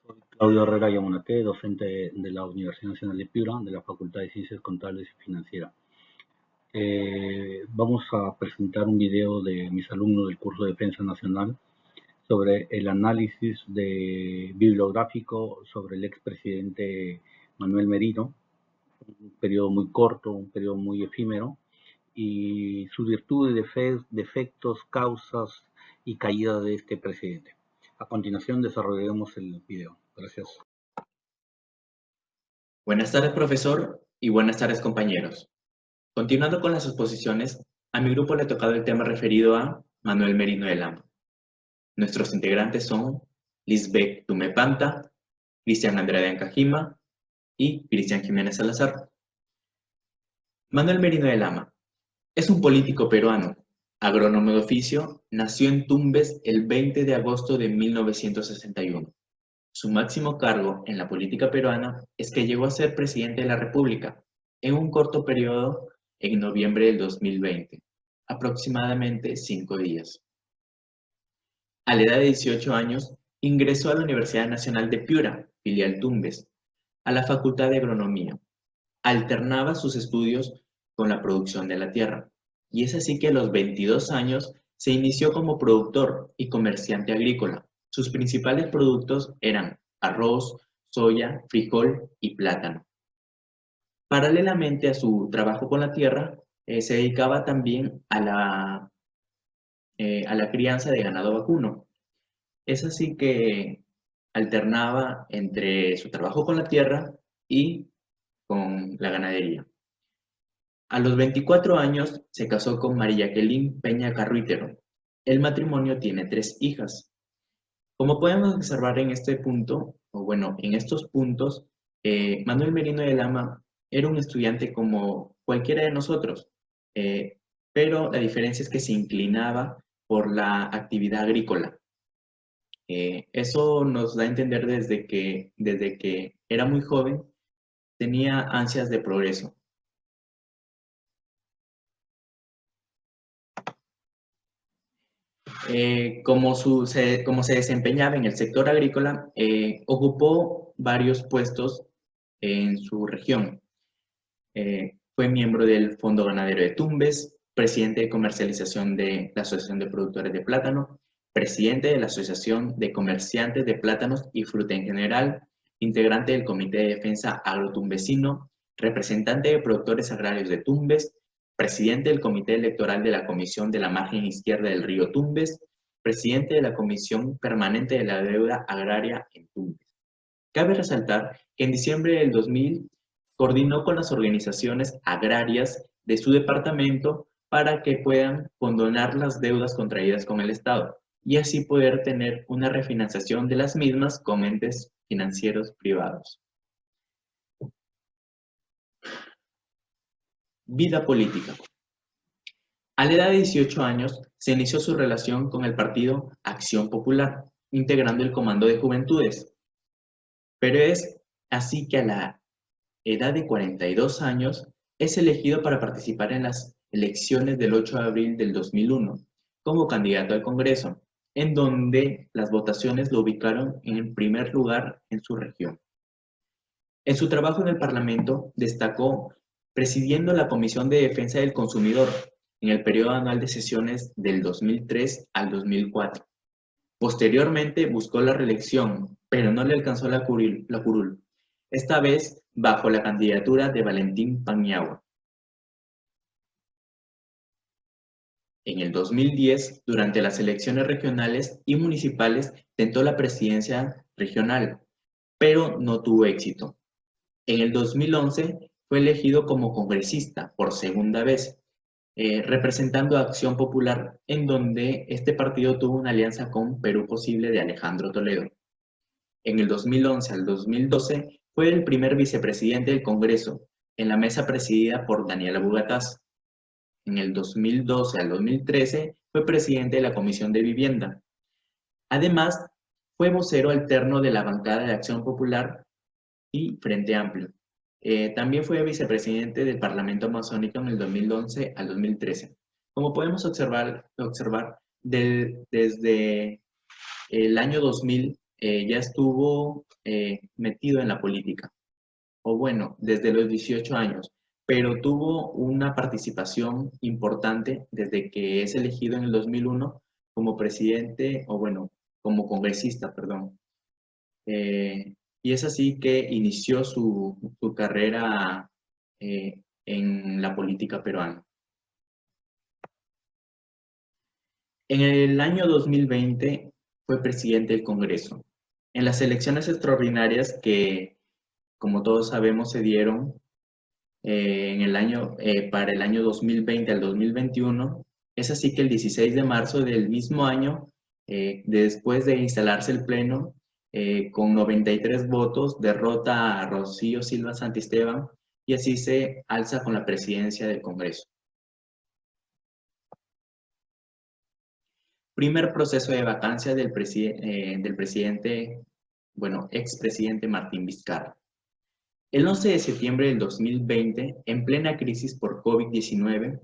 Soy Claudio Herrera Yamunate, docente de la Universidad Nacional de Piura, de la Facultad de Ciencias Contables y Financieras. Vamos a presentar un video de mis alumnos del curso de Defensa Nacional sobre el análisis bibliográfico sobre el expresidente Manuel Merino, un periodo muy corto, un periodo muy efímero, y sus virtudes, defectos, causas y caída de este presidente. A continuación desarrollaremos el video. Gracias. Buenas tardes, profesor, y buenas tardes, compañeros. Continuando con las exposiciones, a mi grupo le ha tocado el tema referido a Manuel Merino de Lama. Nuestros integrantes son Lisbeth Tumepanta, Cristian Andrade Ancajima y Cristian Jiménez Salazar. Manuel Merino de Lama es un político peruano, agrónomo de oficio, nació en Tumbes el 20 de agosto de 1961. Su máximo cargo en la política peruana es que llegó a ser presidente de la República en un corto periodo en noviembre del 2020, aproximadamente 5 días. A la edad de 18 años, ingresó a la Universidad Nacional de Piura, filial Tumbes, a la Facultad de Agronomía. Alternaba sus estudios con la producción de la tierra, y es así que a los 22 años se inició como productor y comerciante agrícola. Sus principales productos eran arroz, soya, frijol y plátano. Paralelamente a su trabajo con la tierra, se dedicaba también a la crianza de ganado vacuno. Es así que alternaba entre su trabajo con la tierra y con la ganadería. A los 24 años se casó con María Jacqueline Peña Carruitero. El matrimonio tiene 3 hijas. Como podemos observar en este punto, o bueno, en estos puntos, Manuel Merino de Lama era un estudiante como cualquiera de nosotros, pero la diferencia es que se inclinaba por la actividad agrícola. Eso nos da a entender desde que era muy joven, tenía ansias de progreso. Como se desempeñaba en el sector agrícola, ocupó varios puestos en su región. Fue miembro del Fondo Ganadero de Tumbes, presidente de comercialización de la Asociación de Productores de Plátano, presidente de la Asociación de Comerciantes de Plátanos y Fruta en general, integrante del Comité de Defensa Agrotumbesino, representante de productores agrarios de Tumbes, presidente del Comité Electoral de la Comisión de la Margen Izquierda del Río Tumbes, presidente de la Comisión Permanente de la Deuda Agraria en Tumbes. Cabe resaltar que en diciembre del 2000 coordinó con las organizaciones agrarias de su departamento para que puedan condonar las deudas contraídas con el Estado y así poder tener una refinanciación de las mismas con entes financieros privados. Vida política. A la edad de 18 años se inició su relación con el partido Acción Popular, integrando el Comando de Juventudes. Pero es así que a la edad de 42 años es elegido para participar en las elecciones del 8 de abril del 2001 como candidato al Congreso, en donde las votaciones lo ubicaron en el primer lugar en su región. En su trabajo en el Parlamento destacó presidiendo la Comisión de Defensa del Consumidor en el periodo anual de sesiones del 2003 al 2004. Posteriormente buscó la reelección, pero no le alcanzó la curul, esta vez bajo la candidatura de Valentín Paniagua. En el 2010, durante las elecciones regionales y municipales, tentó la presidencia regional, pero no tuvo éxito. En el 2011 fue elegido como congresista por segunda vez, representando a Acción Popular, en donde este partido tuvo una alianza con Perú Posible de Alejandro Toledo. En el 2011 al 2012 fue el primer vicepresidente del Congreso, en la mesa presidida por Daniela Bugatás. En el 2012 al 2013 fue presidente de la Comisión de Vivienda. Además, fue vocero alterno de la bancada de Acción Popular y Frente Amplio. También fue vicepresidente del Parlamento Amazónico en el 2011 al 2013. Como podemos observar desde el año 2000 ya estuvo metido en la política, o bueno, desde los 18 años, pero tuvo una participación importante desde que es elegido en el 2001 como presidente, o bueno, como congresista, perdón. Y es así que inició su carrera en la política peruana. En el año 2020 fue presidente del Congreso. En las elecciones extraordinarias que, como todos sabemos, se dieron para el año 2020 al 2021, es así que el 16 de marzo del mismo año, después de instalarse el Pleno, con 93 votos, derrota a Rocío Silva Santisteban y así se alza con la presidencia del Congreso. Primer proceso de vacancia del presidente, bueno, expresidente Martín Vizcarra. El 11 de septiembre del 2020, en plena crisis por COVID-19,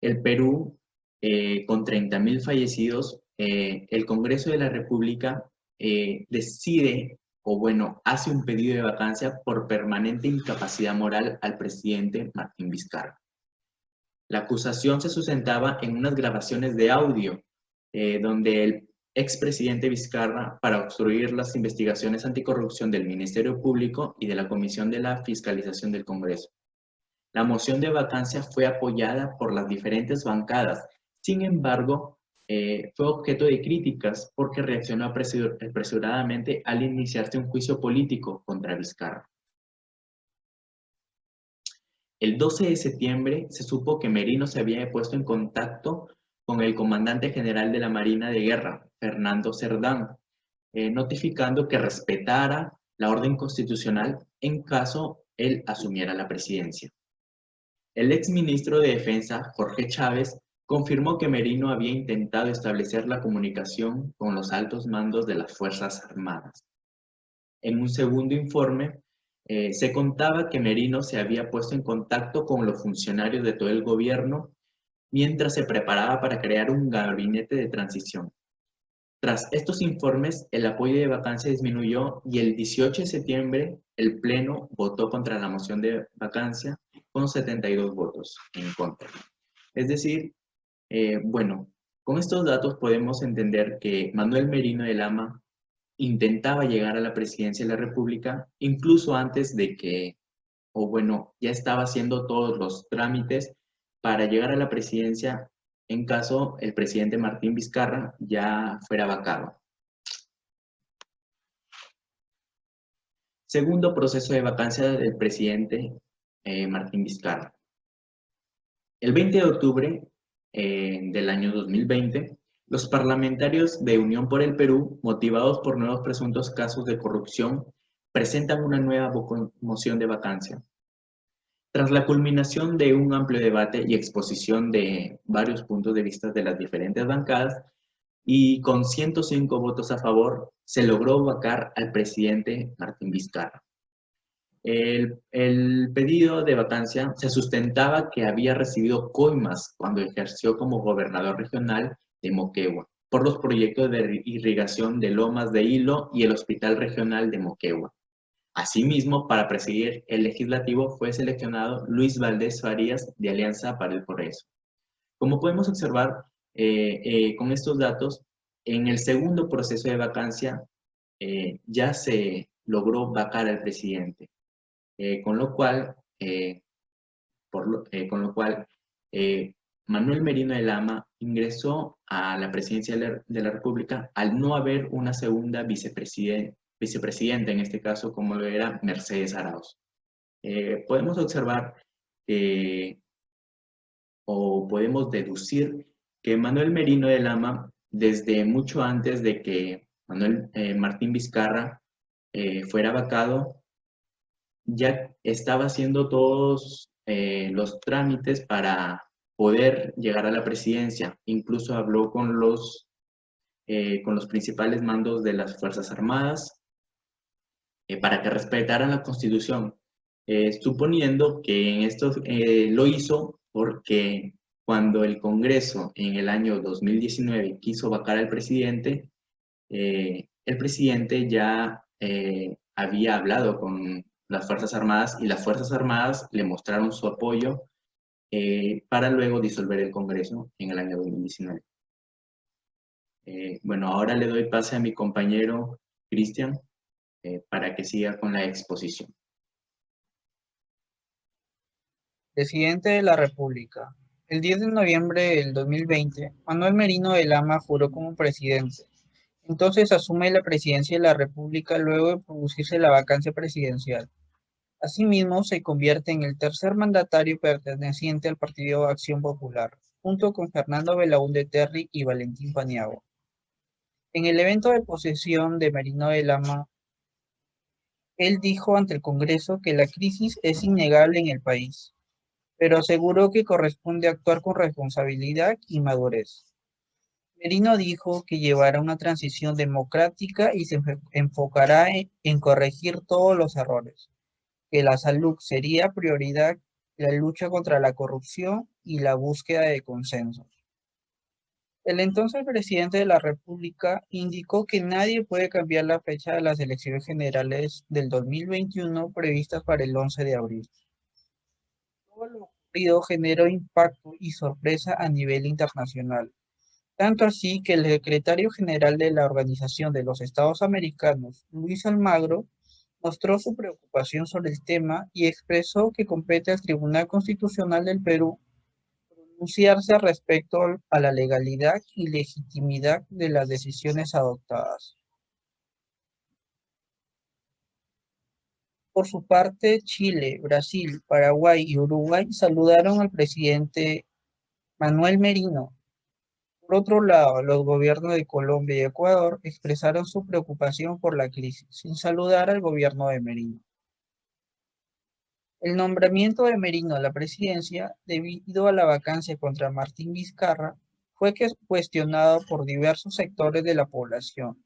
el Perú, con 30.000 fallecidos, el Congreso de la República decide, o bueno, hace un pedido de vacancia por permanente incapacidad moral al presidente Martín Vizcarra. La acusación se sustentaba en unas grabaciones de audio, donde el expresidente Vizcarra, para obstruir las investigaciones anticorrupción del Ministerio Público y de la Comisión de la Fiscalización del Congreso. La moción de vacancia fue apoyada por las diferentes bancadas. Sin embargo, fue objeto de críticas porque reaccionó apresuradamente al iniciarse un juicio político contra Vizcarra. El 12 de septiembre se supo que Merino se había puesto en contacto con el comandante general de la Marina de Guerra, Fernando Cerdán, notificando que respetara la orden constitucional en caso él asumiera la presidencia. El exministro de Defensa, Jorge Chávez, confirmó que Merino había intentado establecer la comunicación con los altos mandos de las Fuerzas Armadas. En un segundo informe, se contaba que Merino se había puesto en contacto con los funcionarios de todo el gobierno mientras se preparaba para crear un gabinete de transición. Tras estos informes, el apoyo de vacancia disminuyó y el 18 de septiembre el Pleno votó contra la moción de vacancia con 72 votos en contra. Es decir, bueno, con estos datos podemos entender que Manuel Merino de Lama intentaba llegar a la presidencia de la República incluso antes de que, o bueno, ya estaba haciendo todos los trámites para llegar a la presidencia en caso el presidente Martín Vizcarra ya fuera vacado. Segundo proceso de vacancia del presidente Martín Vizcarra. El 20 de octubre del año 2020, los parlamentarios de Unión por el Perú, motivados por nuevos presuntos casos de corrupción, presentan una nueva moción de vacancia. Tras la culminación de un amplio debate y exposición de varios puntos de vista de las diferentes bancadas, y con 105 votos a favor, se logró vacar al presidente Martín Vizcarra. El pedido de vacancia se sustentaba que había recibido coimas cuando ejerció como gobernador regional de Moquegua por los proyectos de irrigación de Lomas de Hilo y el Hospital Regional de Moquegua. Asimismo, para presidir el legislativo fue seleccionado Luis Valdés Farías de Alianza para el Progreso. Como podemos observar con estos datos, en el segundo proceso de vacancia ya se logró vacar al presidente. Con lo cual, Manuel Merino de Lama ingresó a la presidencia de la República al no haber una segunda vicepresidenta, en este caso como lo era Mercedes Arauz. Podemos observar o podemos deducir que Manuel Merino de Lama, desde mucho antes de que Martín Vizcarra fuera vacado, ya estaba haciendo todos los trámites para poder llegar a la presidencia. Incluso habló con los principales mandos de las Fuerzas Armadas para que respetaran la Constitución, suponiendo que en esto lo hizo porque cuando el Congreso en el año 2019 quiso vacar al presidente, el presidente ya había hablado con las Fuerzas Armadas y las Fuerzas Armadas le mostraron su apoyo para luego disolver el Congreso en el año 2019. Bueno, ahora le doy pase a mi compañero Cristian para que siga con la exposición. Presidente de la República. El 10 de noviembre del 2020, Manuel Merino de Lama juró como presidente. Entonces asume la presidencia de la República luego de producirse la vacancia presidencial. Asimismo, se convierte en el tercer mandatario perteneciente al Partido Acción Popular, junto con Fernando Belaúnde Terry y Valentín Paniagua. En el evento de posesión de Merino de Lama, él dijo ante el Congreso que la crisis es innegable en el país, pero aseguró que corresponde actuar con responsabilidad y madurez. Merino dijo que llevará una transición democrática y se enfocará en corregir todos los errores, que la salud sería prioridad, la lucha contra la corrupción y la búsqueda de consensos. El entonces presidente de la República indicó que nadie puede cambiar la fecha de las elecciones generales del 2021 previstas para el 11 de abril. Todo lo ocurrido generó impacto y sorpresa a nivel internacional. Tanto así que el secretario general de la Organización de los Estados Americanos, Luis Almagro, mostró su preocupación sobre el tema y expresó que compete al Tribunal Constitucional del Perú pronunciarse respecto a la legalidad y legitimidad de las decisiones adoptadas. Por su parte, Chile, Brasil, Paraguay y Uruguay saludaron al presidente Manuel Merino. Por otro lado, los gobiernos de Colombia y Ecuador expresaron su preocupación por la crisis, sin saludar al gobierno de Merino. El nombramiento de Merino a la presidencia, debido a la vacancia contra Martín Vizcarra, fue cuestionado por diversos sectores de la población.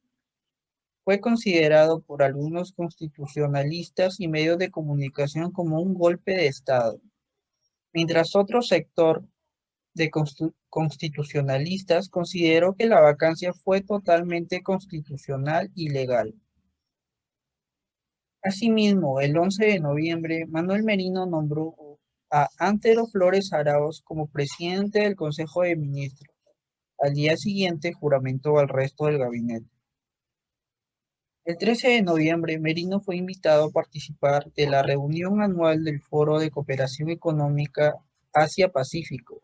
Fue considerado por algunos constitucionalistas y medios de comunicación como un golpe de Estado, mientras otro sector de constitucionalistas consideró que la vacancia fue totalmente constitucional y legal. Asimismo, el 11 de noviembre, Manuel Merino nombró a Antero Flores Arauz como presidente del Consejo de Ministros. Al día siguiente, juramentó al resto del gabinete. El 13 de noviembre, Merino fue invitado a participar de la reunión anual del Foro de Cooperación Económica Asia-Pacífico,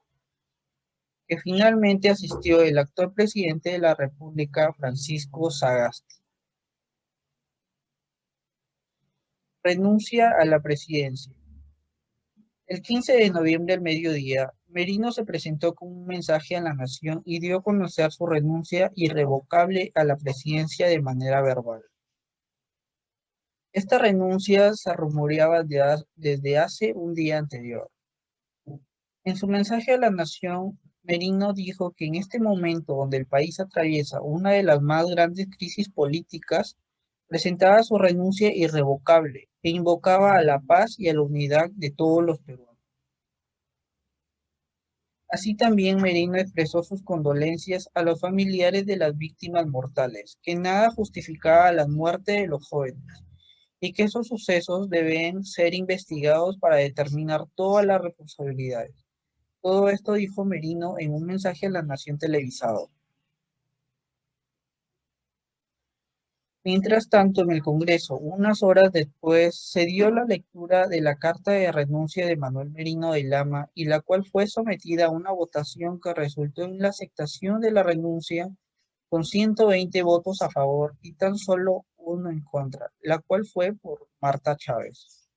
que finalmente asistió el actual presidente de la República, Francisco Sagasti. Renuncia a la presidencia. El 15 de noviembre al mediodía, Merino se presentó con un mensaje a la nación y dio a conocer su renuncia irrevocable a la presidencia de manera verbal. Esta renuncia se rumoreaba desde hace un día anterior. En su mensaje a la nación, Merino dijo que en este momento donde el país atraviesa una de las más grandes crisis políticas, presentaba su renuncia irrevocable e invocaba a la paz y a la unidad de todos los peruanos. Así también Merino expresó sus condolencias a los familiares de las víctimas mortales, que nada justificaba la muerte de los jóvenes, y que esos sucesos deben ser investigados para determinar todas las responsabilidades. Todo esto dijo Merino en un mensaje a la nación televisado. Mientras tanto, en el Congreso, unas horas después, se dio la lectura de la carta de renuncia de Manuel Merino de Lama, y la cual fue sometida a una votación que resultó en la aceptación de la renuncia con 120 votos a favor y tan solo uno en contra, la cual fue por Marta Chávez.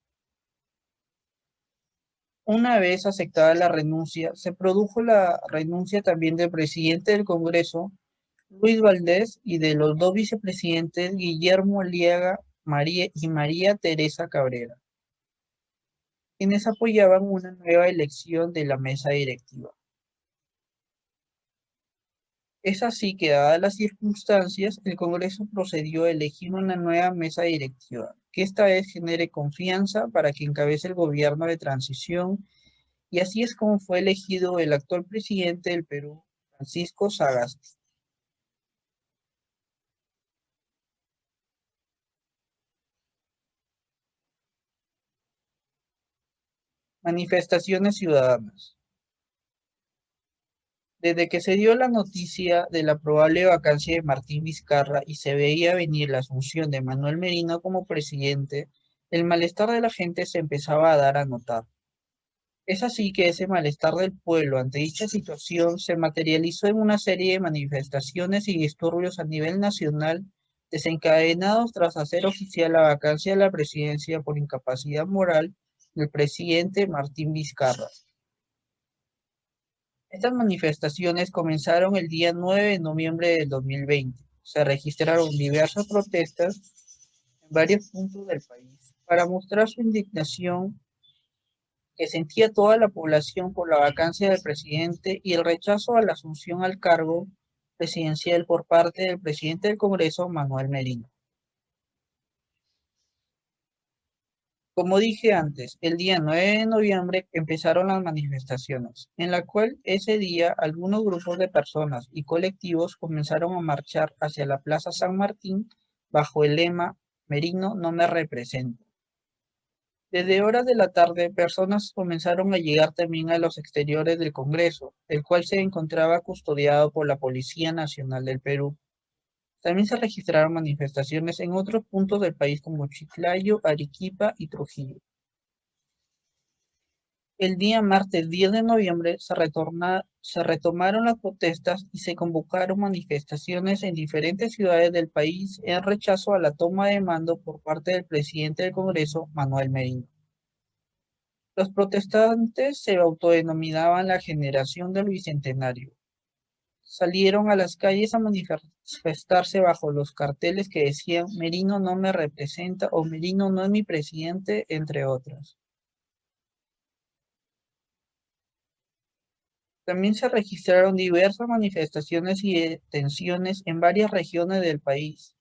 Una vez aceptada la renuncia, se produjo la renuncia también del presidente del Congreso, Luis Valdés, y de los dos vicepresidentes, Guillermo Aliaga y María Teresa Cabrera, quienes apoyaban una nueva elección de la mesa directiva. Es así que, dadas las circunstancias, el Congreso procedió a elegir una nueva mesa directiva, que esta vez genere confianza para que encabece el gobierno de transición, y así es como fue elegido el actual presidente del Perú, Francisco Sagasti. Manifestaciones ciudadanas. Desde que se dio la noticia de la probable vacancia de Martín Vizcarra y se veía venir la asunción de Manuel Merino como presidente, el malestar de la gente se empezaba a dar a notar. Es así que ese malestar del pueblo ante dicha situación se materializó en una serie de manifestaciones y disturbios a nivel nacional desencadenados tras hacer oficial la vacancia de la presidencia por incapacidad moral del presidente Martín Vizcarra. Estas manifestaciones comenzaron el día 9 de noviembre del 2020. Se registraron diversas protestas en varios puntos del país para mostrar su indignación que sentía toda la población por la vacancia del presidente y el rechazo a la asunción al cargo presidencial por parte del presidente del Congreso, Manuel Merino. Como dije antes, el día 9 de noviembre empezaron las manifestaciones, en la cual ese día algunos grupos de personas y colectivos comenzaron a marchar hacia la Plaza San Martín bajo el lema "Merino no me representa". Desde horas de la tarde, personas comenzaron a llegar también a los exteriores del Congreso, el cual se encontraba custodiado por la Policía Nacional del Perú. También se registraron manifestaciones en otros puntos del país como Chiclayo, Arequipa y Trujillo. El día martes 10 de noviembre se retomaron las protestas y se convocaron manifestaciones en diferentes ciudades del país en rechazo a la toma de mando por parte del presidente del Congreso, Manuel Merino. Los protestantes se autodenominaban la Generación del Bicentenario. Salieron a las calles a manifestarse bajo los carteles que decían "Merino no me representa" o "Merino no es mi presidente", entre otras. También se registraron diversas manifestaciones y detenciones en varias regiones del país.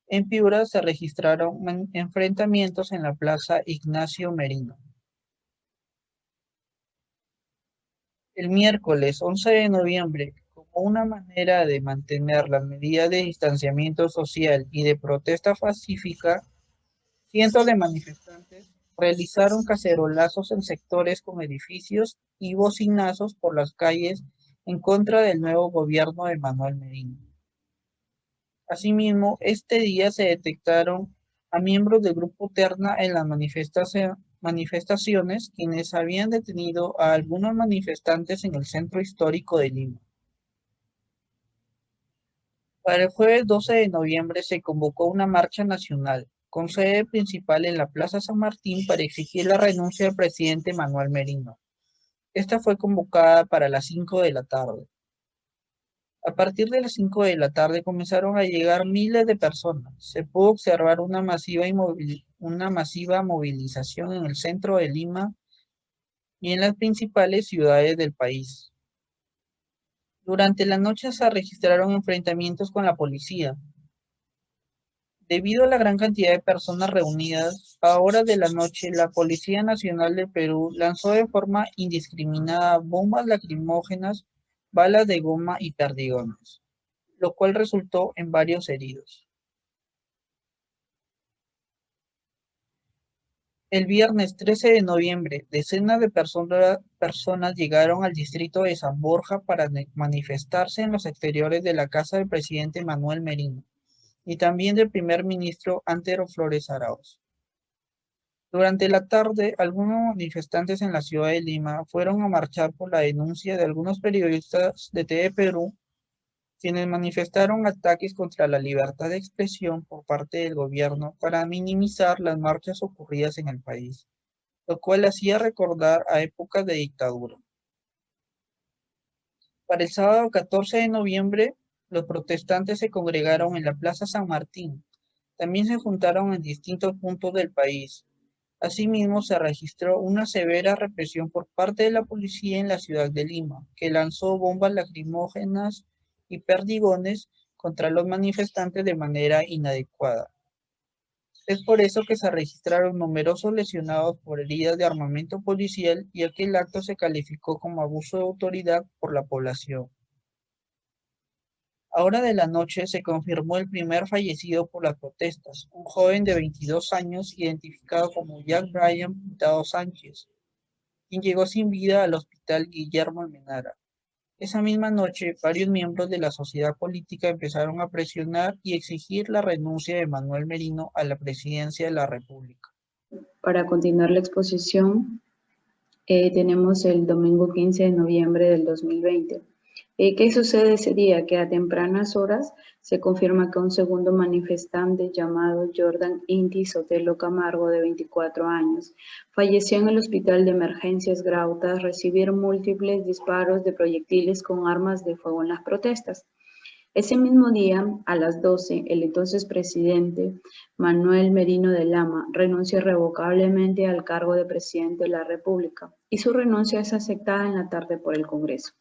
En Piura se registraron enfrentamientos en la Plaza Ignacio Merino. El miércoles 11 de noviembre, como una manera de mantener las medidas de distanciamiento social y de protesta pacífica, cientos de manifestantes realizaron cacerolazos en sectores con edificios y bocinazos por las calles en contra del nuevo gobierno de Manuel Merino. Asimismo, este día se detectaron a miembros del grupo Terna en las manifestaciones, quienes habían detenido a algunos manifestantes en el centro histórico de Lima. Para el jueves 12 de noviembre se convocó una marcha nacional, con sede principal en la Plaza San Martín, para exigir la renuncia del presidente Manuel Merino. Esta fue convocada para las 5 de la tarde. A partir de las 5 de la tarde comenzaron a llegar miles de personas. Se pudo observar una masiva movilización en el centro de Lima y en las principales ciudades del país. Durante la noche se registraron enfrentamientos con la policía. Debido a la gran cantidad de personas reunidas, a horas de la noche, la Policía Nacional del Perú lanzó de forma indiscriminada bombas lacrimógenas, balas de goma y perdigones, lo cual resultó en varios heridos. El viernes 13 de noviembre, decenas de personas llegaron al distrito de San Borja para manifestarse en los exteriores de la casa del presidente Manuel Merino y también del primer ministro Antero Flores Arauz. Durante la tarde, algunos manifestantes en la ciudad de Lima fueron a marchar por la denuncia de algunos periodistas de TV Perú, quienes manifestaron ataques contra la libertad de expresión por parte del gobierno para minimizar las marchas ocurridas en el país, lo cual hacía recordar a épocas de dictadura. Para el sábado 14 de noviembre, los protestantes se congregaron en la Plaza San Martín. También se juntaron en distintos puntos del país. Asimismo, se registró una severa represión por parte de la policía en la ciudad de Lima, que lanzó bombas lacrimógenas y perdigones contra los manifestantes de manera inadecuada. Es por eso que se registraron numerosos lesionados por heridas de armamento policial y aquel acto se calificó como abuso de autoridad por la población. A hora de la noche se confirmó el primer fallecido por las protestas, un joven de 22 años identificado como Jack Brian Pintado Sánchez. quien llegó sin vida al Hospital Guillermo Almenara. Esa misma noche, varios miembros de la sociedad política empezaron a presionar y exigir la renuncia de Manuel Merino a la presidencia de la República. Para continuar la exposición, tenemos el domingo 15 de noviembre del 2020. ¿Qué sucede ese día? Que a tempranas horas se confirma que un segundo manifestante llamado Jordan Inti Sotelo Camargo, de 24 años, falleció en el Hospital de Emergencias Grau tras recibir múltiples disparos de proyectiles con armas de fuego en las protestas. Ese mismo día, a las 12, el entonces presidente Manuel Merino de Lama renuncia irrevocablemente al cargo de presidente de la República y su renuncia es aceptada en la tarde por el Congreso.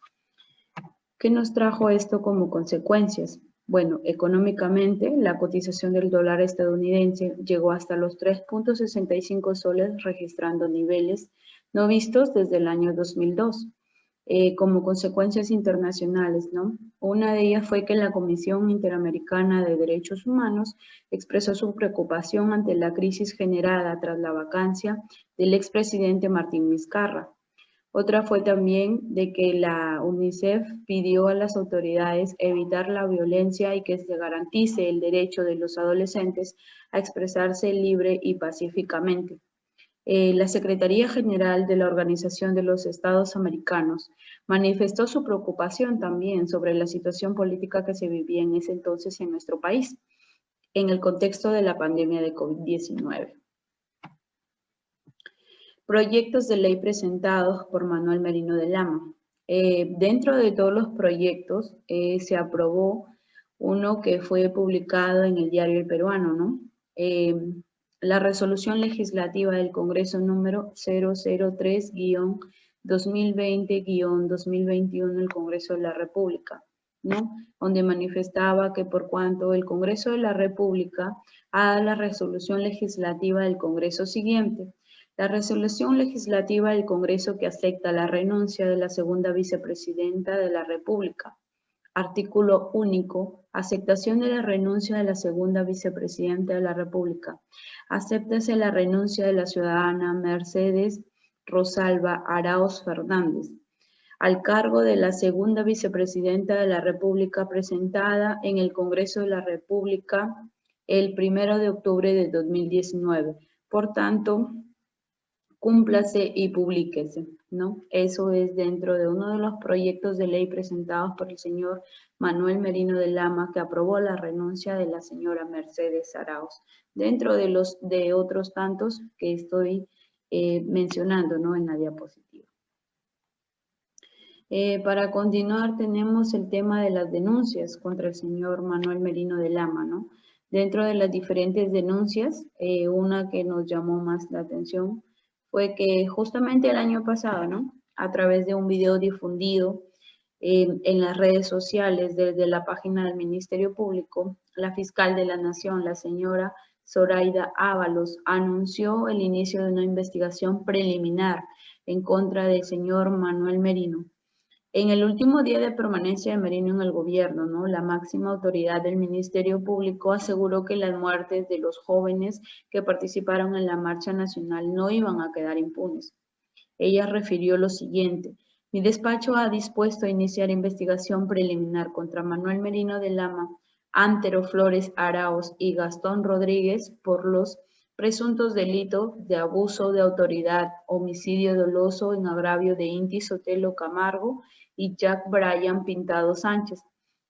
¿Qué nos trajo esto como consecuencias? Bueno, económicamente, la cotización del dólar estadounidense llegó hasta los 3.65 soles, registrando niveles no vistos desde el año 2002. Como consecuencias internacionales, ¿no? Una de ellas fue que la Comisión Interamericana de Derechos Humanos expresó su preocupación ante la crisis generada tras la vacancia del expresidente Martín Vizcarra. Otra fue también de que la UNICEF pidió a las autoridades evitar la violencia y que se garantice el derecho de los adolescentes a expresarse libre y pacíficamente. La Secretaría General de la Organización de los Estados Americanos manifestó su preocupación también sobre la situación política que se vivía en ese entonces en nuestro país, en el contexto de la pandemia de COVID-19. Proyectos de ley presentados por Manuel Merino de Lama. Dentro de todos los proyectos se aprobó uno que fue publicado en el diario El Peruano, ¿no? La resolución legislativa del Congreso número 003-2020-2021 del Congreso de la República, ¿no? Donde manifestaba que por cuanto el Congreso de la República haga la resolución legislativa del Congreso siguiente, la resolución legislativa del Congreso que acepta la renuncia de la segunda vicepresidenta de la República. Artículo único. Aceptación de la renuncia de la segunda vicepresidenta de la República. Acéptase la renuncia de la ciudadana Mercedes Rosalba Arauz Fernández al cargo de la segunda vicepresidenta de la República, presentada en el Congreso de la República el 1 de octubre de 2019. Por tanto, cúmplase y publíquese, ¿no? Eso es dentro de uno de los proyectos de ley presentados por el señor Manuel Merino de Lama, que aprobó la renuncia de la señora Mercedes Arauz, dentro de otros tantos que estoy mencionando, ¿no? En la diapositiva. Para continuar, tenemos el tema de las denuncias contra el señor Manuel Merino de Lama, ¿no? Dentro de las diferentes denuncias, una que nos llamó más la atención fue que justamente el año pasado, ¿no? A través de un video difundido en las redes sociales desde la página del Ministerio Público, la fiscal de la Nación, la señora Zoraida Ábalos, anunció el inicio de una investigación preliminar en contra del señor Manuel Merino. En el último día de permanencia de Merino en el gobierno, ¿no? La máxima autoridad del Ministerio Público aseguró que las muertes de los jóvenes que participaron en la marcha nacional no iban a quedar impunes. Ella refirió lo siguiente: mi despacho ha dispuesto a iniciar investigación preliminar contra Manuel Merino de Lama, Antero Flores Arauz y Gastón Rodríguez por los presuntos delitos de abuso de autoridad, homicidio doloso en agravio de Inti Sotelo Camargo y Jack Brian Pintado Sánchez,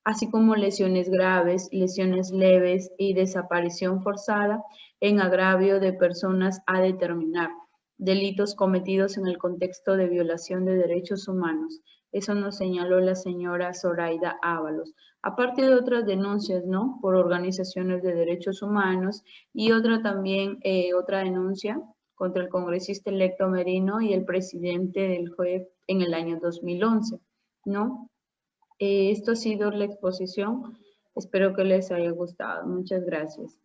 así como lesiones graves, lesiones leves y desaparición forzada en agravio de personas a determinar, delitos cometidos en el contexto de violación de derechos humanos. Eso nos señaló la señora Zoraida Ábalos. Aparte de otras denuncias, ¿no? Por organizaciones de derechos humanos y otra también, otra denuncia contra el congresista electo Merino y el presidente del JUEP en el año 2011, ¿no? Esto ha sido la exposición. Espero que les haya gustado. Muchas gracias.